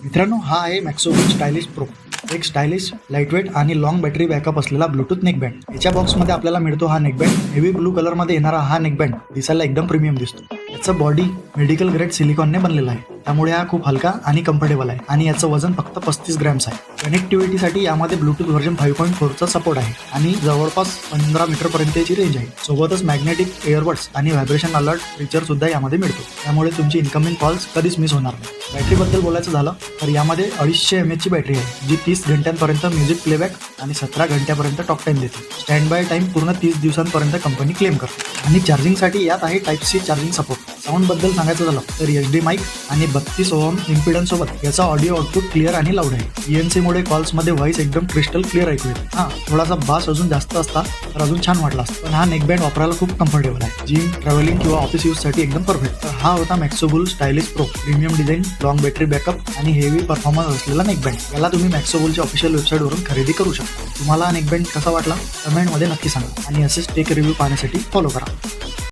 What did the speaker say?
मित्रांनो, हा आहे मॅक्सोबुल स्टायलिश प्रो, एक स्टायलिश लाईटवेट आणि लॉंग बॅटरी बॅकअप असलेला ब्लूटूथ नेकबँड। याच्या बॉक्समध्ये आपल्याला मिळतो हा नेकबँड। हेवी ब्लू कलरमध्ये येणारा हा नेकबँड दिसायला एकदम प्रीमियम दिसतो। याचं बॉडी मेडिकल ग्रेड सिलिकॉनने बनलेला आहे, त्यामुळे हा खूप हलका आणि कम्फर्टेबल आहे आणि याचं वजन फक्त 35 ग्रॅम्स आहे। कनेक्टिव्हिटीसाठी यामध्ये ब्लूटूथ व्हर्जन 5.4चा सपोर्ट आहे आणि जवळपास 15 मीटरपर्यंतची रेंज आहे। सोबतच मॅग्नेटिक एअरबड्स आणि व्हायब्रेशन अलर्ट फीचर सुद्धा यामध्ये मिळतो, त्यामुळे तुमची इनकमिंग कॉल्स कधीच मिस होणार नाही। बॅटरीबद्दल बोलायचं झालं तर यामध्ये 250 mAh ची बॅटरी आहे, जी 30 घंट्यांपर्यंत म्युझिक प्लेबॅक आणि 17 घंट्यापर्यंत टॉक टाइम देते। स्टँड बाय टाइम पूर्ण 30 दिवसांपर्यंत कंपनी क्लेम करते। आणि चार्जिंगसाठी यात आहे टाईप सी चार्जिंग सपोर्ट। साऊंडबद्दल सांगायचं झालं तर HD माईक आणि 32 ओहम इम्पिडन्स सोबत याचा ऑडिओ आउटपुट क्लिअर आणि लाऊड आहे। ENC मुळे कॉल्समध्ये व्हॉइस एकदम क्रिस्टल क्लिअर ऐकू येते। थोडासा बास अजून जास्त असता तर अजून छान वाटला असतं, पण हा नेकबँड वापरायला खूप कम्फर्टेबल आहे। जिम, ट्रॅव्हलिंग किंवा ऑफिस यूजसाठी एकदम परफेक्ट। तर हा होता Maxobull stylish pro, premium design, long battery backup आणि हेवी परफॉर्मन्स असलेला नेकबँड। याला तुम्ही मॅक्सोबुलच्या ऑफिशियल वेबसाईटवरून खरेदी करू शकता। तुम्हाला हा नेकबँड कसा वाटला कमेंटमध्ये नक्की सांगा आणि असेच टेक रिव्ह्यू पाहण्यासाठी फॉलो करा।